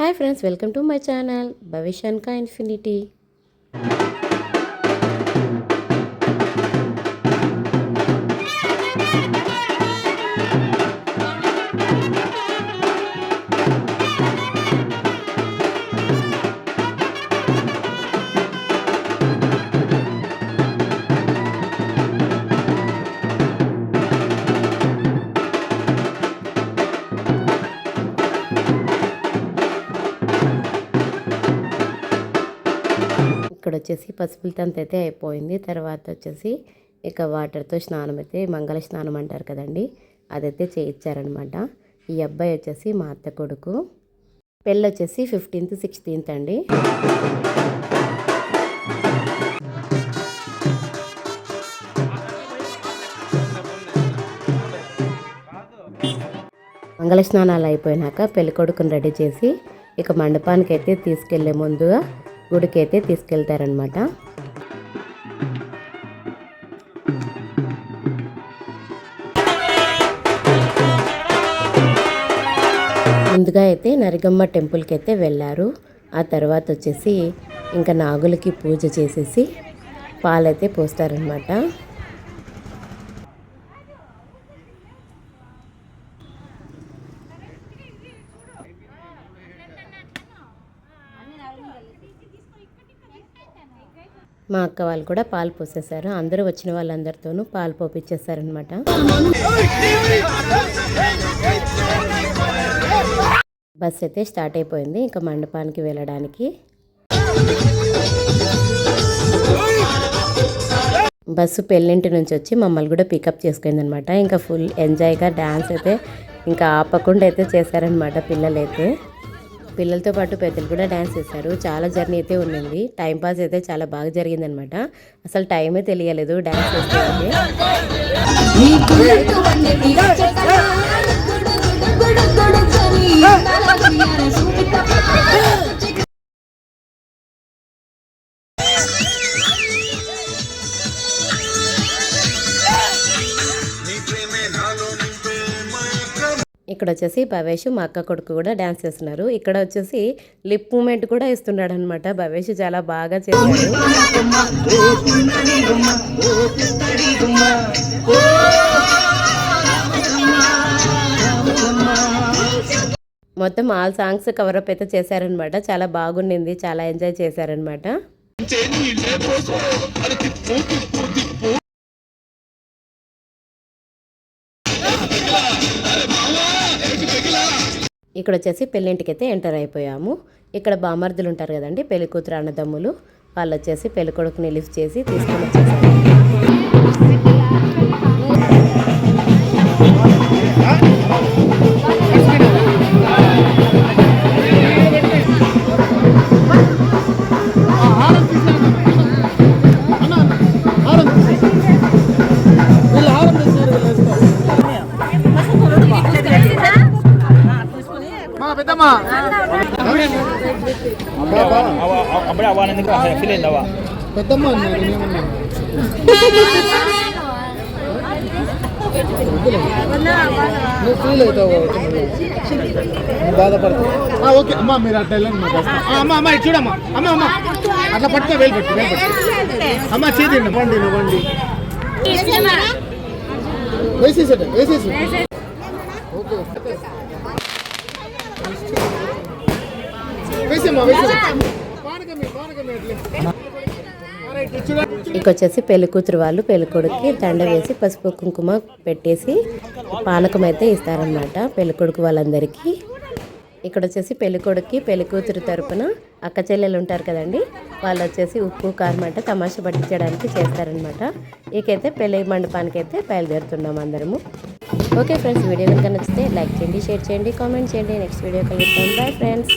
Hi friends, welcome to my channel భవిష్యాన్కా infinity. ఇక్కడ వచ్చేసి పసుపుల తంత అయితే అయిపోయింది. తర్వాత వచ్చేసి ఇక వాటర్తో స్నానం అయితే మంగళ స్నానం అంటారు కదండి, అదైతే చేయించారనమాట. ఈ అబ్బాయి వచ్చేసి మా అత్త కొడుకు. పెళ్ళి వచ్చేసి 15th 16th అండి. మంగళ స్నానాలు అయిపోయినాక పెళ్లి కొడుకుని రెడీ చేసి ఇక మండపానికి అయితే తీసుకెళ్లే ముందుగా గుడికి అయితే తీసుకెళ్తారనమాట. ముందుగా అయితే నరిగమ్మ టెంపుల్కి అయితే వెళ్ళారు. ఆ తర్వాత వచ్చేసి ఇంకా నాగులకి పూజ చేసేసి పాలైతే పోస్తారనమాట. మా అక్క వాళ్ళు కూడా పాలు పోసేసారు. అందరూ వచ్చిన వాళ్ళందరితోనూ పాలు పోపించేస్తారనమాట. బస్ అయితే స్టార్ట్ అయిపోయింది ఇంకా మండపానికి వెళ్ళడానికి. బస్సు పెళ్ళింటి నుంచి వచ్చి మమ్మల్ని కూడా పికప్ చేసుకుంది అనమాట. ఇంకా ఫుల్ ఎంజాయ్గా డ్యాన్స్ అయితే ఇంకా ఆపకుండా అయితే చేశారనమాట పిల్లలైతే. పిల్లలతో పాటు పెద్దలు కూడా డ్యాన్స్ చేశారు. చాలా జర్నీ అయితే ఉండింది. టైంపాస్ అయితే చాలా బాగా జరిగిందనమాట. అసలు టైమే తెలియలేదు డ్యాన్స్ చేస్తే. ఇక్కడ వచ్చేసి భవేష్ మా అక్క కొడుకు కూడా డ్యాన్స్ చేస్తున్నారు. ఇక్కడ వచ్చేసి లిప్ మూమెంట్ కూడా ఇస్తున్నాడు అనమాట. భవేష్ చాలా బాగా చేశాడు. మొత్తం ఆల్ సాంగ్స్ కవరప్ అయితే చేశారనమాట. చాలా బాగుండింది, చాలా ఎంజాయ్ చేశారనమాట. ఇక్కడ వచ్చేసి పెళ్ళింటికి అయితే ఎంటర్ అయిపోయాము. ఇక్కడ బామర్దులు ఉంటారు కదండి, పెళ్లి కూతురు అన్నదమ్ములు, వాళ్ళు వచ్చేసి పెళ్లి కొడుకుని లిఫ్ట్ చేసి తీసుకొని వచ్చేసారు. ఓకే అమ్మా, మీరు అట్లా వెళ్ళండి. అమ్మ అమ్మ చూడమ్మా, అమ్మ అమ్మ అట్లా పట్టుకో, వేలు పట్టు వేలు పట్టు అమ్మ, చేతిండి బండి బండి వేసేసాడు వేసేసి ఓకే వేసేమ్మా వేసే. ఇక వచ్చేసి పెళ్లి కూతురు వాళ్ళు పెళ్లి కొడుకుకి దండ వేసి పసుపు కుంకుమ పెట్టేసి పానకం అయితే ఇస్తారనమాట పెళ్లి కొడుకు వాళ్ళందరికీ. ఇక్కడ వచ్చేసి పెళ్లి కొడుకుకి పెళ్లి కూతురు తరపున అక్క చెల్లెలు ఉంటారు కదండి, వాళ్ళు వచ్చేసి ఉప్పు కారం అంటే తమాషా పట్టించడానికి చేస్తారనమాట. ఇకైతే పెళ్లి మండపానికి అయితే బయలుదేరుతున్నాం అందరము. ఓకే ఫ్రెండ్స్, వీడియో కనుక నచ్చితే లైక్ చేయండి, షేర్ చేయండి, కామెంట్ చేయండి. నెక్స్ట్ వీడియో కలుద్దాం. Bye friends.